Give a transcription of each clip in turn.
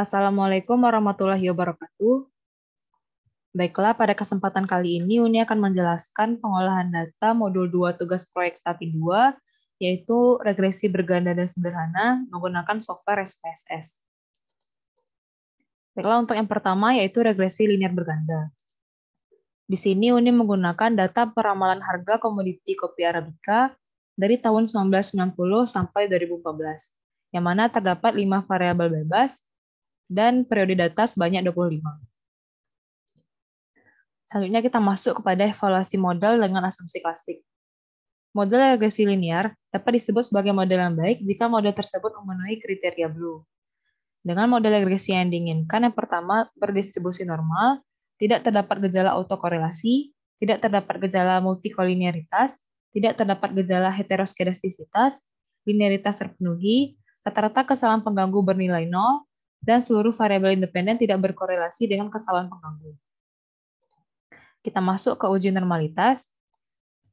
Assalamualaikum warahmatullahi wabarakatuh. Baiklah, pada kesempatan kali ini Uni akan menjelaskan pengolahan data modul 2 tugas proyek STAPI 2, yaitu regresi berganda dan sederhana menggunakan software SPSS. Baiklah, untuk yang pertama yaitu regresi linear berganda. Di sini Uni menggunakan data peramalan harga komoditi kopi Arabica dari tahun 1990 sampai 2014, yang mana terdapat 5 variabel bebas dan periode data sebanyak 25. Selanjutnya kita masuk kepada evaluasi model dengan asumsi klasik. Model regresi linear dapat disebut sebagai model yang baik jika model tersebut memenuhi kriteria Blue. Dengan model regresi yang diinginkan, yang pertama berdistribusi normal, tidak terdapat gejala autokorelasi, tidak terdapat gejala multikolinearitas, tidak terdapat gejala heteroskedastisitas, linearitas terpenuhi, rata-rata kesalahan pengganggu bernilai 0, dan seluruh variabel independen tidak berkorelasi dengan kesalahan pengganggu. Kita masuk ke uji normalitas,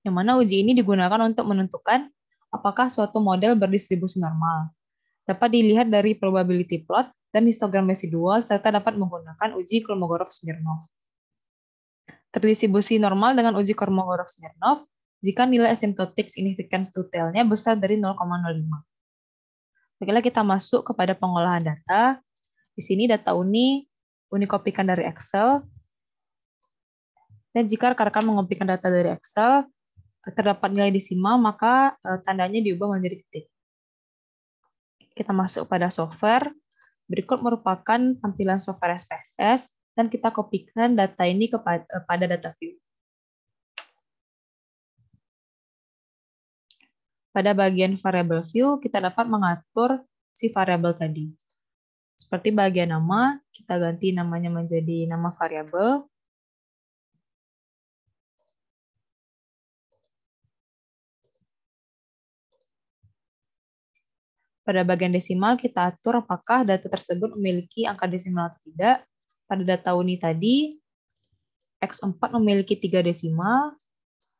yang mana uji ini digunakan untuk menentukan apakah suatu model berdistribusi normal. Dapat dilihat dari probability plot dan histogram residual, serta dapat menggunakan uji Kolmogorov-Smirnov. Terdistribusi normal dengan uji Kolmogorov-Smirnov jika nilai asymptotic significance to tail-nya besar dari 0,05. Baiklah, kita masuk kepada pengolahan data. Di sini data Uni kopikan dari Excel. Dan jika rekan-rekan mengopikan data dari Excel, terdapat nilai desimal, maka tandanya diubah menjadi titik. Kita masuk pada software. Berikut merupakan tampilan software SPSS, dan kita kopikan data ini pada data view. Pada bagian variable view, kita dapat mengatur si variabel tadi. Seperti bagian nama, kita ganti namanya menjadi nama variabel. Pada bagian desimal, kita atur apakah data tersebut memiliki angka desimal atau tidak. Pada data Uni tadi, X4 memiliki 3 desimal,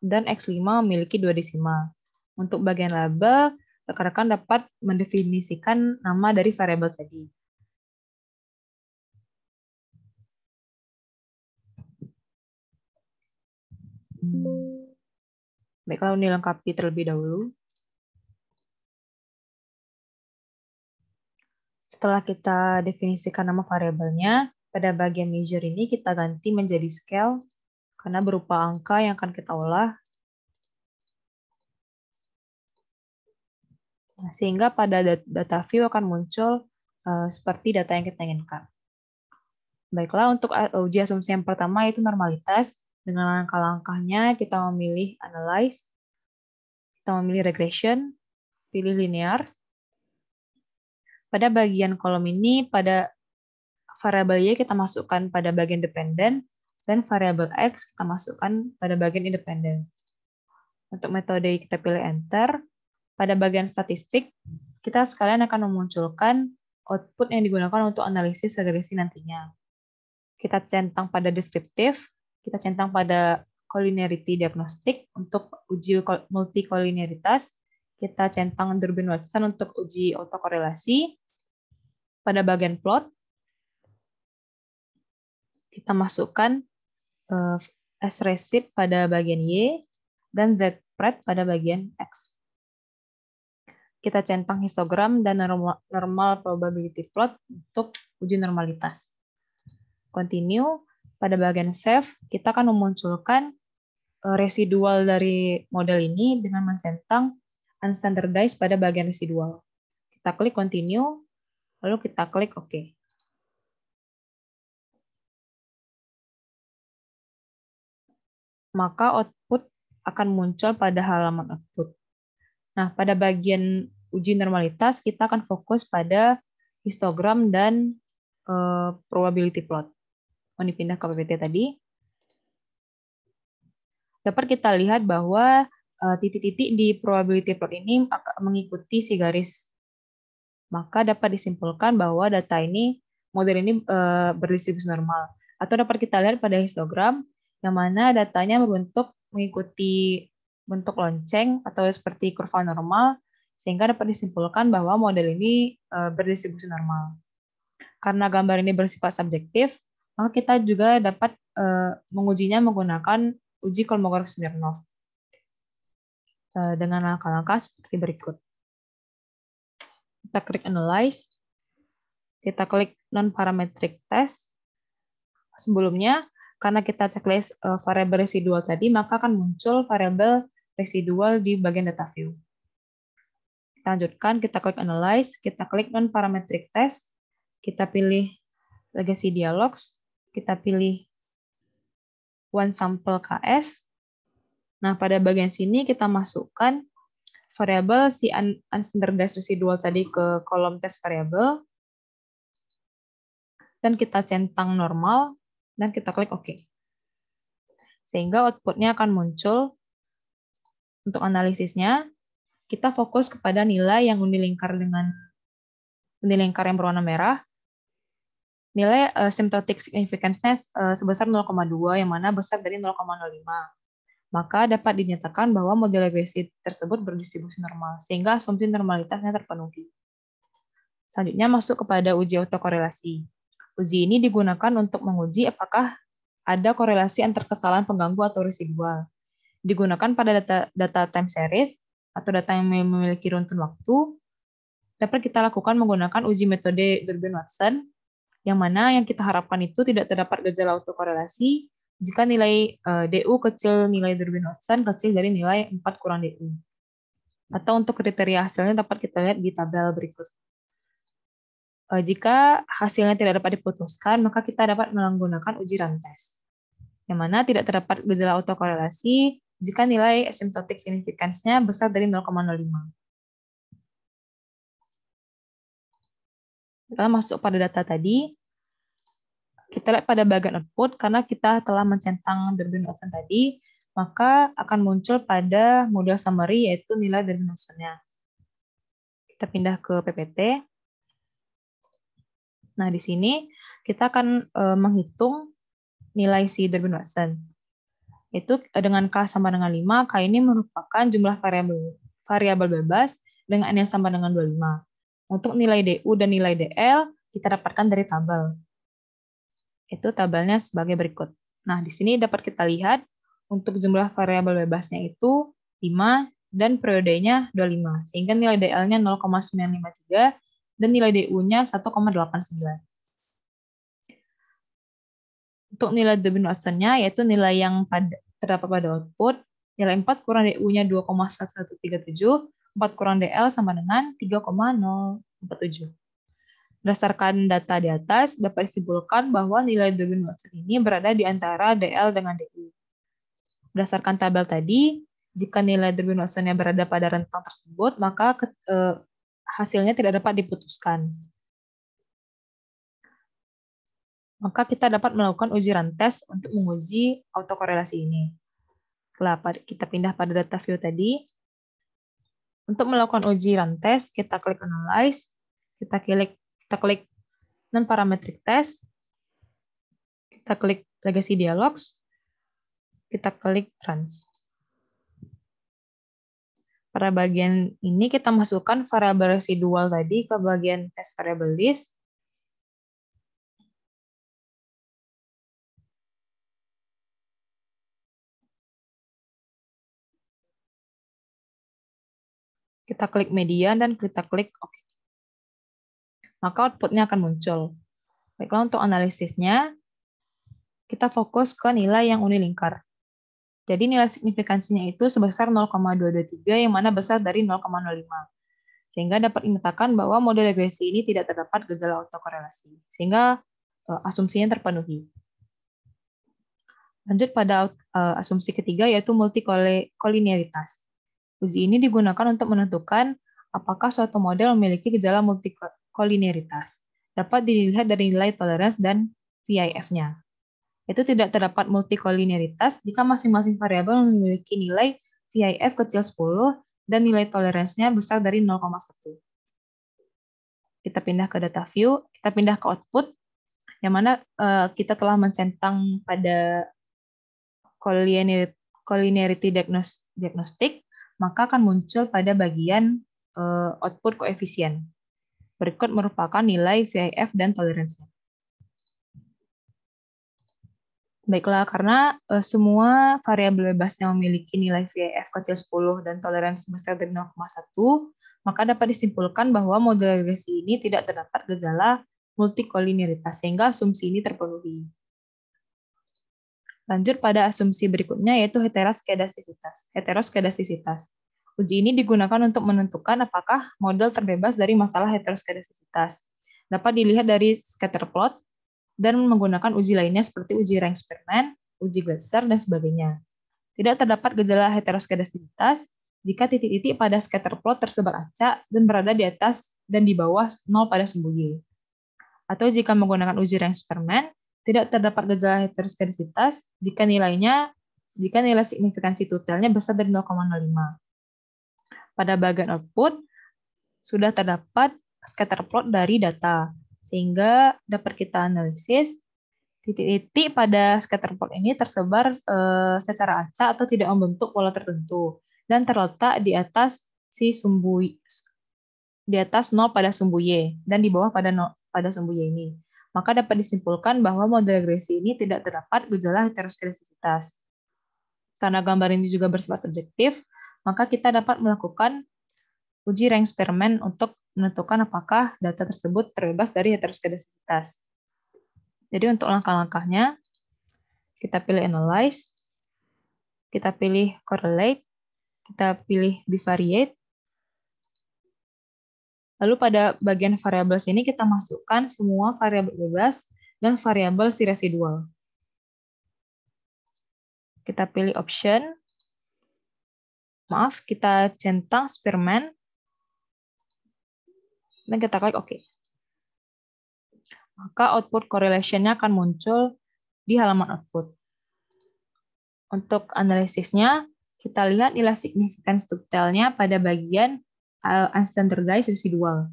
dan X5 memiliki 2 desimal. Untuk bagian laba, rekan-rekan dapat mendefinisikan nama dari variabel tadi. Baiklah, Uni lengkapi terlebih dahulu. Setelah kita definisikan nama variabelnya, pada bagian measure ini kita ganti menjadi scale, karena berupa angka yang akan kita olah. Nah, sehingga pada data view akan muncul seperti data yang kita inginkan. Baiklah, untuk uji asumsi yang pertama yaitu normalitas. Dengan langkah-langkahnya kita memilih analyze, kita memilih regression, pilih linear. Pada bagian kolom ini, pada variabel Y kita masukkan pada bagian dependen, dan variabel X kita masukkan pada bagian independen. Untuk metode kita pilih enter. Pada bagian statistik, kita sekalian akan memunculkan output yang digunakan untuk analisis regresi nantinya. Kita centang pada deskriptif, kita centang pada collinearity diagnostik untuk uji multikolinearitas, kita centang Durbin-Watson untuk uji autokorelasi. Pada bagian plot, kita masukkan S-receipt pada bagian Y dan Z-pred pada bagian X. Kita centang histogram dan normal probability plot untuk uji normalitas. Continue. Pada bagian save, kita akan memunculkan residual dari model ini dengan mencentang unstandardized pada bagian residual. Kita klik continue, lalu kita klik OK. Maka output akan muncul pada halaman output. Nah, pada bagian uji normalitas, kita akan fokus pada histogram dan probability plot. Ini pindah ke PPT tadi. Dapat kita lihat bahwa titik-titik di probability plot ini mengikuti si garis. Maka dapat disimpulkan bahwa data ini, model ini berdistribusi normal. Atau dapat kita lihat pada histogram, yang mana datanya berbentuk mengikuti bentuk lonceng atau seperti kurva normal, sehingga dapat disimpulkan bahwa model ini berdistribusi normal. karena gambar ini bersifat subjektif, maka kita juga dapat mengujinya menggunakan uji Kolmogorov-Smirnov dengan langkah-langkah seperti berikut. Kita klik Analyze, kita klik Non-Parametric Test. Sebelumnya, karena kita checklist variabel residual tadi, maka akan muncul variabel residual di bagian data view. Kita lanjutkan, kita klik Analyze, kita klik Non-Parametric Test, kita pilih Legacy Dialogs, kita pilih One Sample KS. Nah, pada bagian sini kita masukkan variabel si unstandardized residual tadi ke kolom test variabel, dan kita centang normal, dan kita klik OK. Sehingga output-nya akan muncul. Untuk analisisnya, kita fokus kepada nilai yang unilingkar dengan unilingkar yang berwarna merah. Nilai asymptotic significance-nya sebesar 0,2, yang mana besar dari 0,05. Maka dapat dinyatakan bahwa model regresi tersebut berdistribusi normal, sehingga asumsi normalitasnya terpenuhi. Selanjutnya masuk kepada uji autokorelasi. Uji ini digunakan untuk menguji apakah ada korelasi antar kesalahan pengganggu atau residual. Digunakan pada data time series atau data yang memiliki runtun waktu. Dapat kita lakukan menggunakan uji metode Durbin-Watson, yang mana yang kita harapkan itu tidak terdapat gejala autokorelasi jika nilai DU kecil nilai Durbin-Watson kecil dari nilai 4 kurang DU. Atau untuk kriteria hasilnya dapat kita lihat di tabel berikut. Jika hasilnya tidak dapat diputuskan, maka kita dapat menggunakan uji Rantes, yang mana tidak terdapat gejala autokorelasi jika nilai asymptotic significance-nya besar dari 0,05. Kita masuk pada data tadi. Kita lihat pada bagian output, karena kita telah mencentang Durbin-Watson tadi, maka akan muncul pada model summary, yaitu nilai Durbin-Watson-nya. Kita pindah ke PPT. Nah, di sini kita akan menghitung nilai si Durbin-Watson. Itu dengan K sama dengan 5, K ini merupakan jumlah variabel bebas dengan N yang sama dengan 25. Untuk nilai DU dan nilai DL, kita dapatkan dari tabel. Itu tabelnya sebagai berikut. Nah, di sini dapat kita lihat untuk jumlah variabel bebasnya itu 5 dan periodenya 25, sehingga nilai DL-nya 0,953 dan nilai DU-nya 1,89. Untuk nilai Durbin-Watson-nya, yaitu nilai yang terdapat pada output, nilai 4 kurang DU-nya 2,1137, 4 kurang DL sama dengan 3,047. Berdasarkan data di atas, dapat disimpulkan bahwa nilai Durbin-Watson ini berada di antara DL dengan DU. Berdasarkan tabel tadi, jika nilai Durbin-Watson-nya berada pada rentang tersebut, maka hasilnya tidak dapat diputuskan. Maka kita dapat melakukan uji Rantes untuk menguji autokorelasi ini. Kita pindah pada data view tadi. Untuk melakukan uji Rantes, kita klik Analyze, kita klik Non-Parametric Test, kita klik Legacy Dialogs, kita klik Runs. Pada bagian ini kita masukkan variabel residual tadi ke bagian test variable list. Kita klik median dan kita klik OK. Maka outputnya akan muncul. Baiklah, untuk analisisnya, kita fokus ke nilai yang unilingkar. Jadi nilai signifikansinya itu sebesar 0,223, yang mana besar dari 0,05. Sehingga dapat dinyatakan bahwa model regresi ini tidak terdapat gejala autokorelasi. Sehingga asumsinya terpenuhi. Lanjut pada asumsi ketiga, yaitu multikolinearitas. Uji ini digunakan untuk menentukan apakah suatu model memiliki gejala multikolinearitas. Dapat dilihat dari nilai tolerance dan VIF-nya. Itu tidak terdapat multikolinearitas jika masing-masing variabel memiliki nilai VIF kecil 10 dan nilai toleransinya besar dari 0,1. Kita pindah ke data view, kita pindah ke output, yang mana kita telah mencentang pada collinearity diagnostic, maka akan muncul pada bagian output koefisien. Berikut merupakan nilai VIF dan toleransi. Baiklah, karena semua variabel bebas yang memiliki nilai VIF kecil 10 dan toleransi besar dari 0,1, maka dapat disimpulkan bahwa model regresi ini tidak terdapat gejala multikolinearitas, sehingga asumsi ini terpenuhi. Lanjut pada asumsi berikutnya, yaitu heteroskedastisitas. Uji ini digunakan untuk menentukan apakah model terbebas dari masalah heteroskedastisitas. Dapat dilihat dari scatter plot dan menggunakan uji lainnya seperti uji rank eksperimen, uji Glasser, dan sebagainya. Tidak terdapat gejala heteroskedastisitas jika titik-titik pada scatter plot tersebar acak dan berada di atas dan di bawah 0 pada sumbu Y. Atau jika menggunakan uji rank eksperimen, tidak terdapat gejala heteroskedastisitas jika nilai signifikansi tutelnya besar dari 0,05. Pada bagian output, sudah terdapat scatter plot dari data, sehingga dapat kita analisis titik-titik pada scatter plot ini tersebar secara acak atau tidak membentuk pola tertentu dan terletak di atas di atas 0 pada sumbu Y dan di bawah pada sumbu Y ini. Maka dapat disimpulkan bahwa model regresi ini tidak terdapat gejala heteroskedastisitas. Karena gambar ini juga bersifat subjektif, maka kita dapat melakukan uji rank eksperimen untuk menentukan apakah data tersebut terbebas dari heteroskedastisitas. Jadi untuk langkah-langkahnya, kita pilih analyze, kita pilih correlate, kita pilih bivariate. Lalu pada bagian variabel sini kita masukkan semua variabel bebas dan variabel si residual. Kita pilih option. Maaf, kita centang Spearman. Dan kita klik OK. Maka output correlation-nya akan muncul di halaman output. Untuk analisisnya, kita lihat nilai signifikans tutelnya pada bagian unstandardized residual.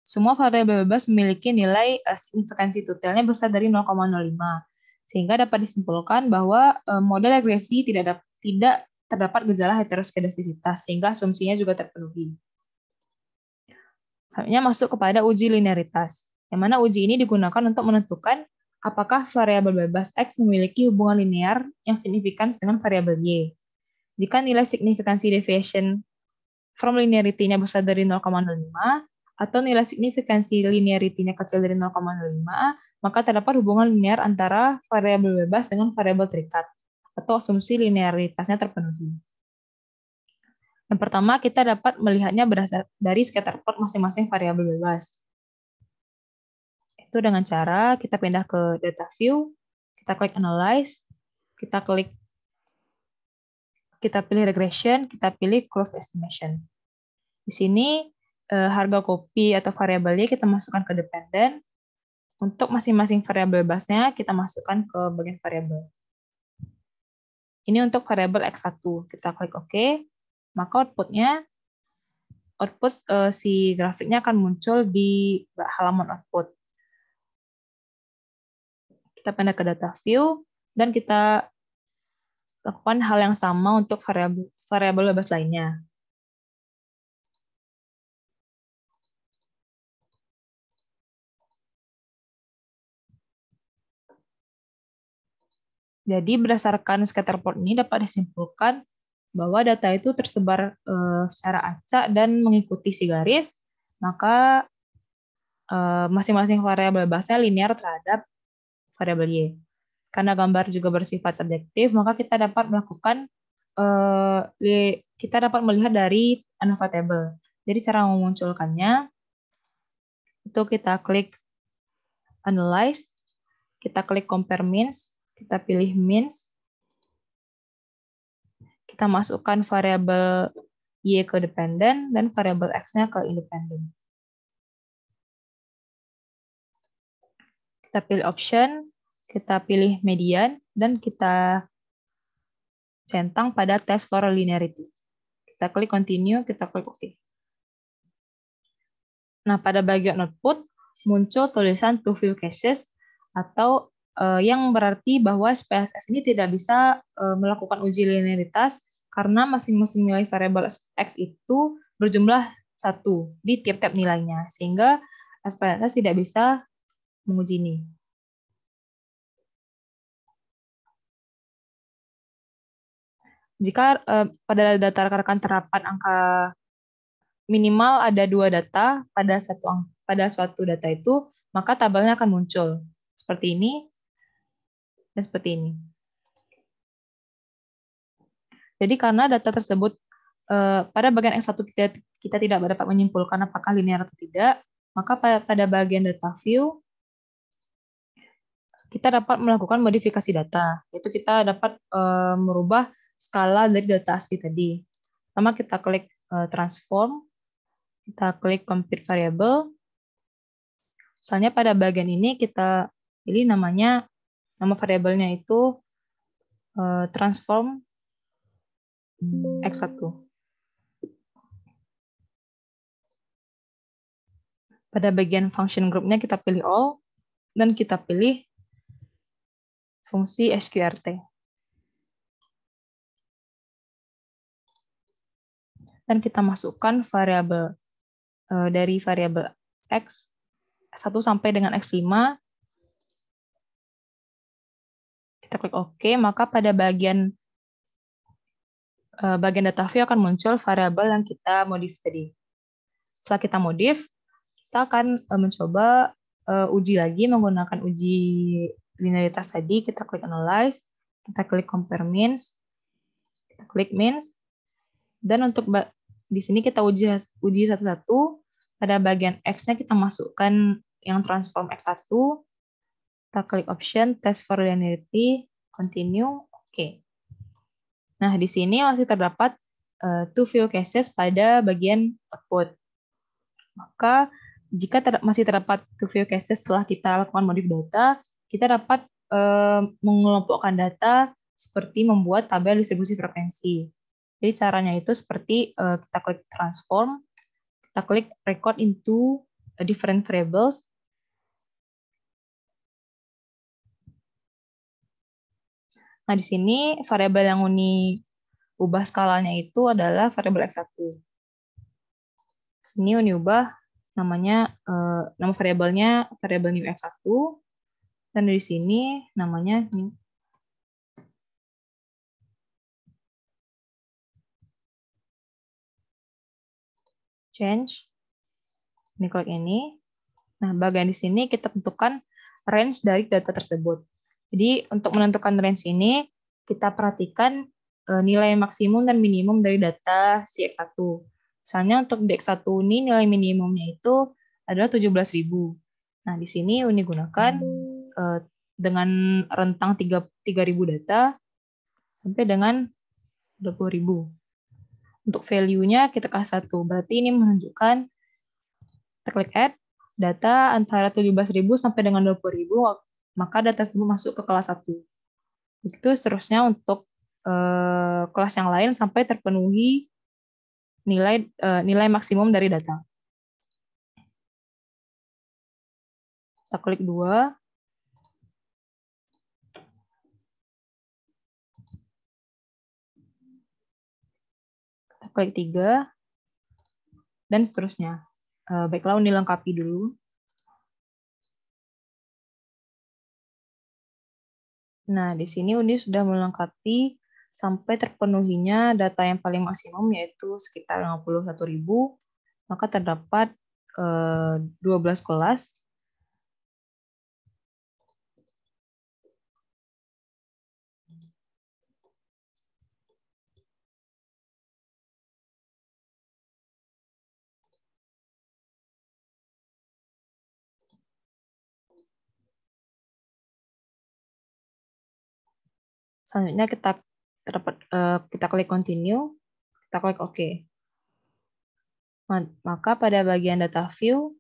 Semua variabel bebas memiliki nilai signifikansi tutelnya besar dari 0,05, sehingga dapat disimpulkan bahwa model regresi tidak terdapat gejala heteroskedastisitas, sehingga asumsinya juga terpenuhi. Selanjutnya masuk kepada uji linearitas, yang mana uji ini digunakan untuk menentukan apakah variabel bebas X memiliki hubungan linear yang signifikan dengan variabel Y. Jika nilai signifikansi deviation from linearity-nya besar dari 0,05, atau nilai signifikansi linearity-nya kecil dari 0,05, maka terdapat hubungan linear antara variabel bebas dengan variabel terikat, atau asumsi linearitasnya terpenuhi. Yang pertama, kita dapat melihatnya berdasar dari scatter plot masing-masing variabel bebas. Itu dengan cara kita pindah ke data view, kita klik analyze, kita pilih regression, kita pilih curve estimation. Di sini harga kopi atau variabelnya kita masukkan ke dependent. Untuk masing-masing variabel bebasnya kita masukkan ke bagian variabel. Ini untuk variabel X1. Kita klik OK. Maka output si grafiknya akan muncul di halaman output. Kita pindah ke data view dan kita lakukan hal yang sama untuk variabel bebas lainnya. Jadi berdasarkan scatter plot ini dapat disimpulkan bahwa data itu tersebar secara acak dan mengikuti si garis, maka masing-masing variabel bebasnya linear terhadap variabel Y. Karena gambar juga bersifat subjektif, maka kita dapat melihat dari ANOVA table. Jadi cara memunculkannya itu kita klik analyze, kita klik compare means, kita pilih means, kita masukkan variabel Y ke dependent dan variabel X-nya ke independent. Kita pilih option, kita pilih median, dan kita centang pada test for linearity. Kita klik continue, kita klik OK. Nah, pada bagian output muncul tulisan to view cases atau yang berarti bahwa SPSS ini tidak bisa melakukan uji linearitas karena masing-masing nilai variabel X itu berjumlah 1 di tiap-tiap nilainya. Sehingga SPSS tidak bisa menguji ini. Jika pada data rekan-rekan terdapat angka minimal ada 2 data pada suatu data itu, maka tabelnya akan muncul seperti ini dan seperti ini. Jadi karena data tersebut pada bagian X1 kita tidak dapat menyimpulkan apakah linear atau tidak, maka pada bagian data view kita dapat melakukan modifikasi data, yaitu kita dapat merubah skala dari data asli tadi. Pertama kita klik transform, kita klik compute variable. Misalnya pada bagian ini kita pilih nama variabelnya itu transform X1. Pada bagian function groupnya kita pilih all, dan kita pilih fungsi sqrt. Dan kita masukkan variabel dari variabel X 1 sampai dengan X5. Kita klik OK, maka pada bagian data view akan muncul variabel yang kita modif tadi. Setelah kita modif, kita akan mencoba uji lagi menggunakan uji linearitas tadi. Kita klik analyze, kita klik compare means, kita klik means, dan untuk di sini kita uji satu-satu. Pada bagian X-nya kita masukkan yang transform X1, kita klik option, test for linearity, continue, oke. Nah, di sini masih terdapat two view cases pada bagian output. Maka jika masih terdapat two view cases setelah kita lakukan modif data, kita dapat mengelompokkan data seperti membuat tabel distribusi frekuensi. Jadi caranya itu seperti kita klik transform, kita klik record into different variables. Nah, di sini variabel yang Uni ubah skalanya itu adalah variabel X1. Sini Uni ubah namanya nama variabelnya variabel new X1, dan di sini namanya new. Change. Ini klik ini. Nah, bagian di sini kita tentukan range dari data tersebut. Jadi untuk menentukan range ini, kita perhatikan nilai maksimum dan minimum dari data si X1. Misalnya untuk di X1 ini nilai minimumnya itu adalah 17.000. Nah, di sini Uni gunakan dengan rentang 3.000 data sampai dengan 20.000. Untuk value-nya kita kasih 1. Berarti ini menunjukkan, kita klik add, data antara 17.000 sampai dengan 20.000, maka data tersebut masuk ke kelas 1. Begitu seterusnya untuk kelas yang lain sampai terpenuhi nilai maksimum dari data. Kita klik 2. Kita klik 3. Dan seterusnya. Baiklah, Uni lengkapi dulu. Nah, di sini Uni sudah melengkapi sampai terpenuhinya data yang paling maksimum, yaitu sekitar 51.000, maka terdapat 12 kelas. Selanjutnya kita klik continue, kita klik OK. Maka pada bagian data view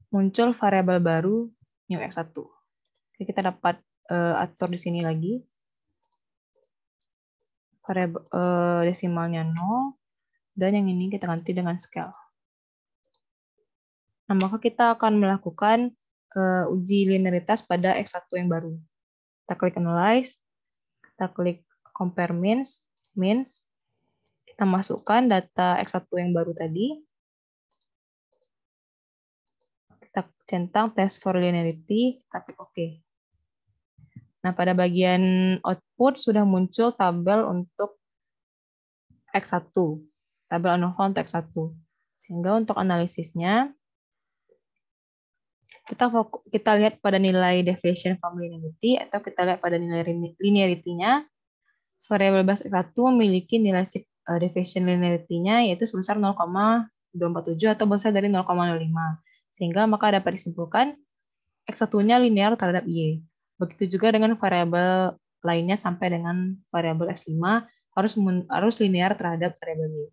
muncul variabel baru new X1. Oke, kita dapat atur di sini lagi. Variabel desimalnya 0, dan yang ini kita ganti dengan scale. Nah, maka kita akan melakukan uji linearitas pada X1 yang baru. Kita klik analyze, kita klik compare means, kita masukkan data X1 yang baru tadi. Kita centang test for linearity, kita klik OK. Nah, pada bagian output sudah muncul tabel untuk X1, tabel ANOVA untuk X1. Sehingga untuk analisisnya, kita lihat pada nilai deviation from linearity, atau kita lihat pada nilai linearity-nya, variabel base X1 memiliki nilai deviation linearity-nya yaitu sebesar 0,247 atau besar dari 0,05. Sehingga maka dapat disimpulkan X1-nya linear terhadap Y. Begitu juga dengan variabel lainnya sampai dengan variabel X5 harus linear terhadap variabel Y.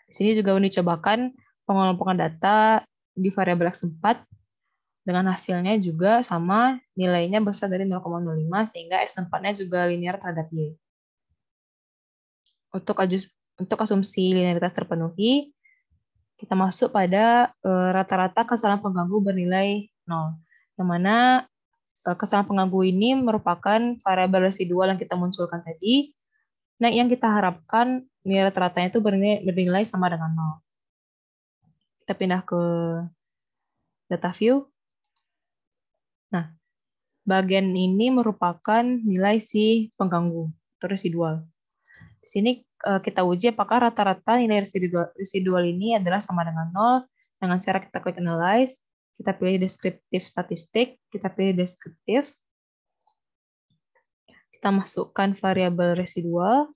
Di sini juga dicobakan pengelompokan data di variabel X4 dengan hasilnya juga sama, nilainya besar dari 0,05 sehingga X4-nya juga linear terhadap Y. Untuk asumsi linearitas terpenuhi, kita masuk pada rata-rata kesalahan pengganggu bernilai 0. Yang mana kesalahan pengganggu ini merupakan variabel residual yang kita munculkan tadi. Nah, yang kita harapkan nilai rata-ratanya itu bernilai sama dengan 0. Kita pindah ke data view. Nah, bagian ini merupakan nilai si pengganggu atau residual. Di sini kita uji apakah rata-rata nilai residual ini adalah sama dengan 0. Dengan cara kita klik analyze, kita pilih descriptive statistik, kita pilih descriptive. Kita masukkan variabel residual.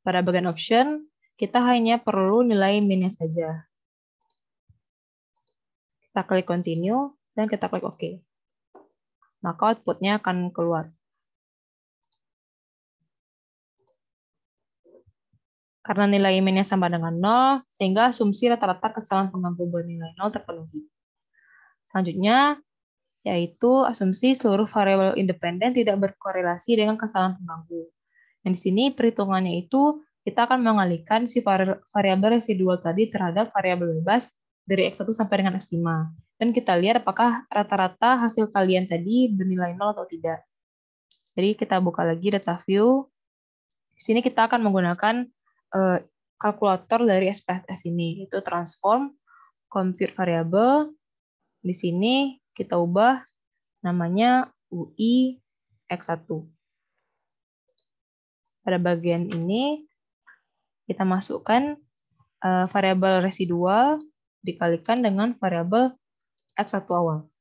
Pada bagian option, kita hanya perlu nilai min-nya saja. Kita klik continue, dan kita klik OK. Maka output-nya akan keluar. Karena nilai min-nya sama dengan 0, sehingga asumsi rata-rata kesalahan pengganggu bernilai 0 terpenuhi. Selanjutnya, yaitu asumsi seluruh variabel independen tidak berkorelasi dengan kesalahan pengganggu. Dan di sini perhitungannya itu kita akan mengalihkan si variabel residual tadi terhadap variabel bebas dari X1 sampai dengan X5. Dan kita lihat apakah rata-rata hasil kalian tadi bernilai 0 atau tidak. Jadi kita buka lagi data view. Di sini kita akan menggunakan kalkulator dari SPSS ini, yaitu transform, compute variable. Di sini kita ubah namanya UI X1. Pada bagian ini, kita masukkan variabel residual dikalikan dengan variabel X1 awal.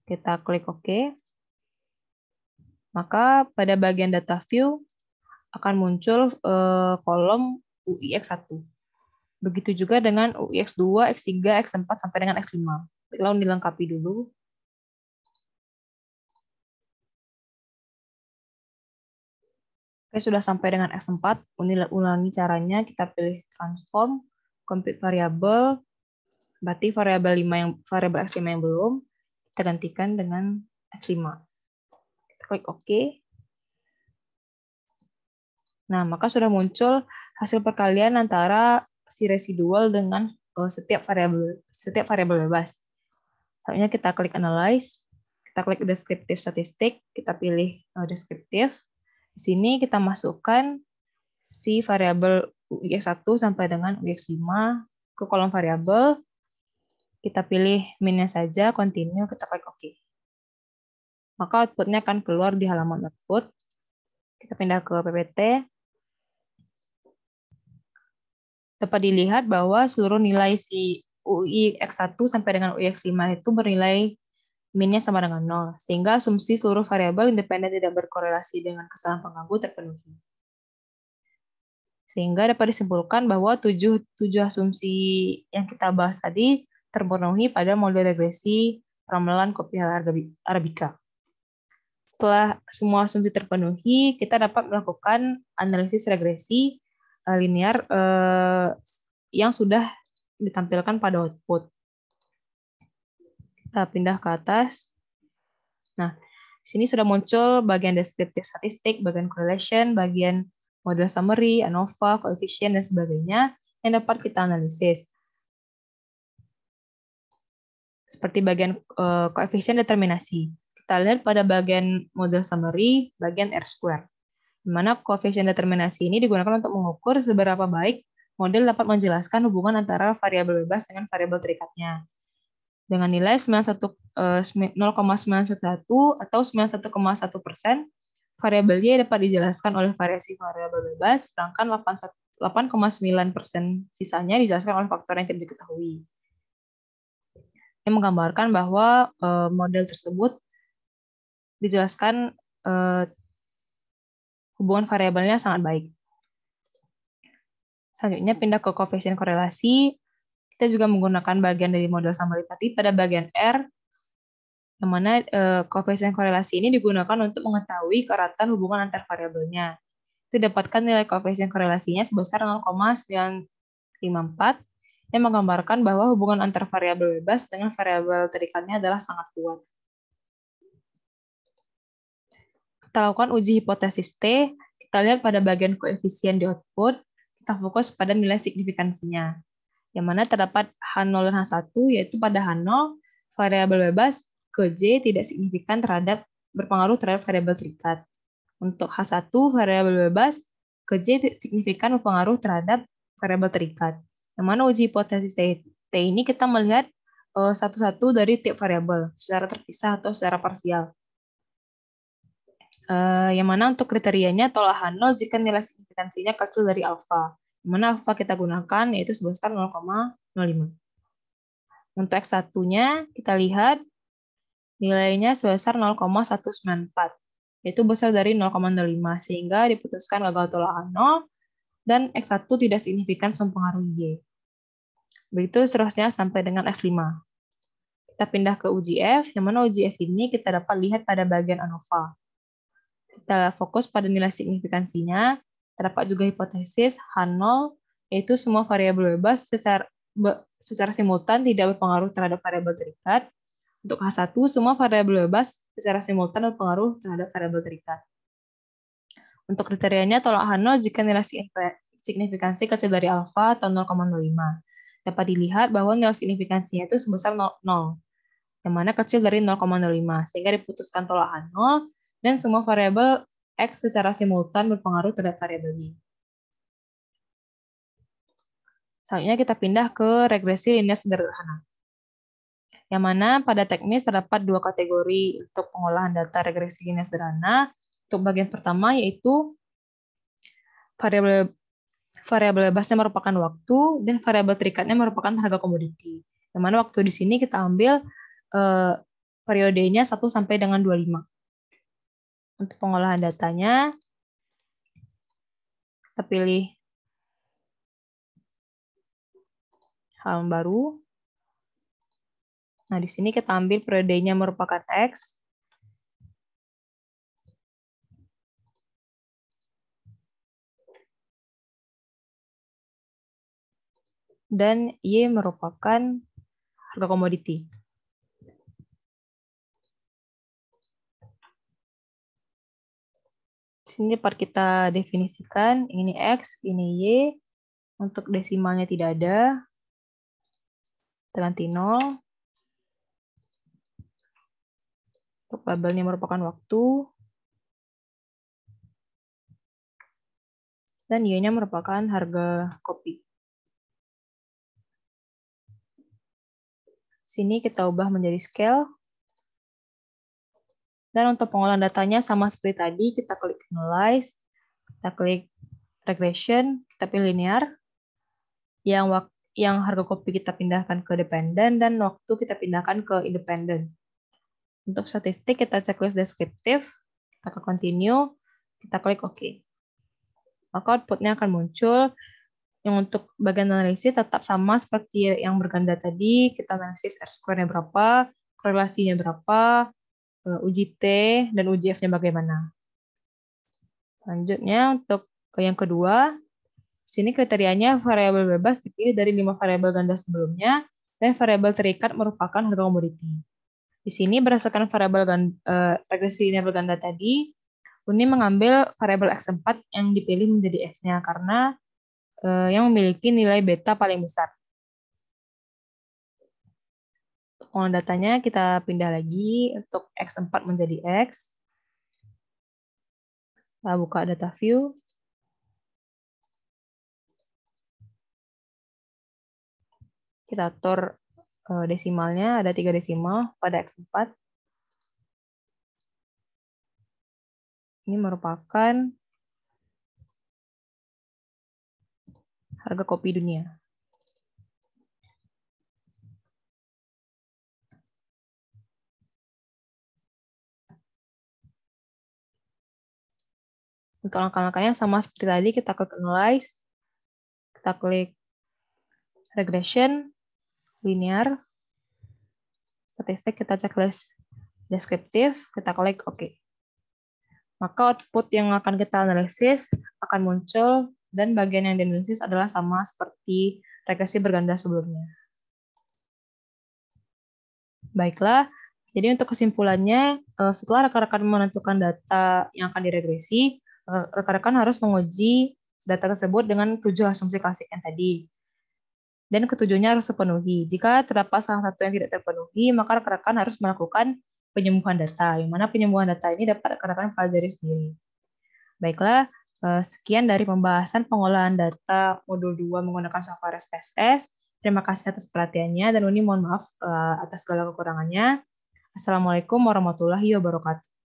Kita klik OK. Maka pada bagian data view akan muncul kolom UI X1. Begitu juga dengan UI X2, X3, X4, sampai dengan X5. Lalu dilengkapi dulu. Oke, sudah sampai dengan X4. Ulangi caranya, kita pilih transform, compute variable, berarti variabel X5 yang belum, kita gantikan dengan X5. Kita klik OK. Nah, maka sudah muncul hasil perkalian antara si residual dengan setiap variabel bebas. Selanjutnya kita klik analyze, kita klik descriptive statistik, kita pilih descriptive. Di sini kita masukkan si variabel UX1 sampai dengan UX5 ke kolom variabel. Kita pilih min-nya saja, continue, kita klik OK. Maka output-nya akan keluar di halaman output. Kita pindah ke PPT. Dapat dilihat bahwa seluruh nilai si UI X1 sampai dengan UI X5 itu bernilai min-nya sama dengan 0, sehingga asumsi seluruh variabel independen tidak berkorelasi dengan kesalahan pengganggu terpenuhi. Sehingga dapat disimpulkan bahwa 7 asumsi yang kita bahas tadi terpenuhi pada model regresi ramalan Copialia Arabica. Setelah semua asumsi terpenuhi, kita dapat melakukan analisis regresi linear yang sudah ditampilkan pada output. Kita pindah ke atas. Nah, di sini sudah muncul bagian descriptive statistik, bagian correlation, bagian model summary, ANOVA, coefficient, dan sebagainya yang dapat kita analisis. Seperti bagian coefficient determinasi. Kita lihat pada bagian model summary, bagian R-square. Di mana koefisien determinasi ini digunakan untuk mengukur seberapa baik model dapat menjelaskan hubungan antara variabel bebas dengan variabel terikatnya. Dengan nilai 0,91 atau 91,1%, variabel Y dapat dijelaskan oleh variasi variabel bebas, sedangkan 8,9% sisanya dijelaskan oleh faktor yang tidak diketahui. Ini menggambarkan bahwa model tersebut dijelaskan hubungan variabelnya sangat baik. Selanjutnya pindah ke koefisien korelasi. Kita juga menggunakan bagian dari model summary tadi pada bagian R, yang mana koefisien korelasi ini digunakan untuk mengetahui keratan hubungan antar variabelnya. Itu dapatkan nilai koefisien korelasinya sebesar 0,954, yang menggambarkan bahwa hubungan antar variabel bebas dengan variabel terikatnya adalah sangat kuat. Kita lakukan uji hipotesis T, kita lihat pada bagian koefisien di output, kita fokus pada nilai signifikansinya, yang mana terdapat H0 dan H1, yaitu pada H0, variabel bebas ke J tidak signifikan berpengaruh terhadap variabel terikat. Untuk H1, variabel bebas ke J signifikan berpengaruh terhadap variabel terikat. Yang mana uji hipotesis T ini kita melihat satu-satu dari tiap variabel, secara terpisah atau secara parsial. Yang mana untuk kriterianya tolak H0 jika nilai signifikansinya kecil dari alfa. Yang mana alfa kita gunakan yaitu sebesar 0,05. Untuk X1-nya kita lihat nilainya sebesar 0,194, yaitu besar dari 0,05, sehingga diputuskan gagal tolak H0 dan X1 tidak signifikan mempengaruhi Y. Begitu seterusnya sampai dengan X5. Kita pindah ke uji F, yang mana uji F ini kita dapat lihat pada bagian ANOVA. Kita fokus pada nilai signifikansinya, terdapat juga hipotesis H0, yaitu semua variabel bebas secara simultan tidak berpengaruh terhadap variabel terikat. Untuk H1, semua variabel bebas secara simultan berpengaruh terhadap variabel terikat. Untuk kriterianya, tolak H0 jika nilai signifikansi kecil dari alfa atau 0,05. Dapat dilihat bahwa nilai signifikansinya itu sebesar 0, yang mana kecil dari 0,05, sehingga diputuskan tolak H0, dan semua variabel X secara simultan berpengaruh terhadap variabel Y. Selanjutnya kita pindah ke regresi linear sederhana. Yang mana pada teknis terdapat dua kategori untuk pengolahan data regresi linear sederhana. Untuk bagian pertama yaitu variabel bebasnya merupakan waktu dan variabel terikatnya merupakan harga komoditi. Yang mana waktu di sini kita ambil periodenya 1 sampai dengan 25. Untuk pengolahan datanya kita pilih halaman baru. Nah, di sini kita ambil periodenya merupakan X. Dan Y merupakan harga komoditi. Di sini dapat kita definisikan, ini X, ini Y. Untuk desimalnya tidak ada. Kita ganti 0. Untuk labelnya merupakan waktu. Dan Y-nya merupakan harga kopi. Sini kita ubah menjadi scale. Dan untuk pengolahan datanya sama seperti tadi, kita klik analyze, kita klik regression, kita pilih linear. Yang harga kopi kita pindahkan ke dependent dan waktu kita pindahkan ke independent. Untuk statistik kita checklist deskriptif, kita ke continue, kita klik OK. Maka outputnya akan muncul. Yang untuk bagian analisis tetap sama seperti yang berganda tadi, kita analisis R-square-nya berapa, korelasinya berapa, uji T, dan uji F-nya bagaimana. Selanjutnya untuk yang kedua, sini kriterianya variabel bebas dipilih dari 5 variabel ganda sebelumnya, dan variabel terikat merupakan harga komoditi. Di sini berdasarkan variabel regresi linear berganda tadi, Uni mengambil variabel X4 yang dipilih menjadi X-nya karena yang memiliki nilai beta paling besar. Pengolahan datanya kita pindah lagi untuk X4 menjadi X. Kita buka data view. Kita atur desimalnya, ada 3 desimal pada X4. Ini merupakan harga kopi dunia. Untuk langkah-langkahnya sama seperti tadi, kita klik Analyze, kita klik Regression, Linear, Statistik, kita checklist Deskriptif, kita klik OK. Maka output yang akan kita analisis akan muncul, dan bagian yang dianalisis adalah sama seperti regresi berganda sebelumnya. Baiklah, jadi untuk kesimpulannya, setelah rekan-rekan menentukan data yang akan diregresi, rekan-rekan harus menguji data tersebut dengan 7 asumsi klasik yang tadi. Dan ketujuhnya harus terpenuhi. Jika terdapat salah satu yang tidak terpenuhi, maka rekan-rekan harus melakukan penyembuhan data, yang mana penyembuhan data ini dapat rekan-rekan pelajari sendiri. Baiklah, sekian dari pembahasan pengolahan data modul 2 menggunakan software SPSS. Terima kasih atas perhatiannya, dan Uni mohon maaf atas segala kekurangannya. Assalamualaikum warahmatullahi wabarakatuh.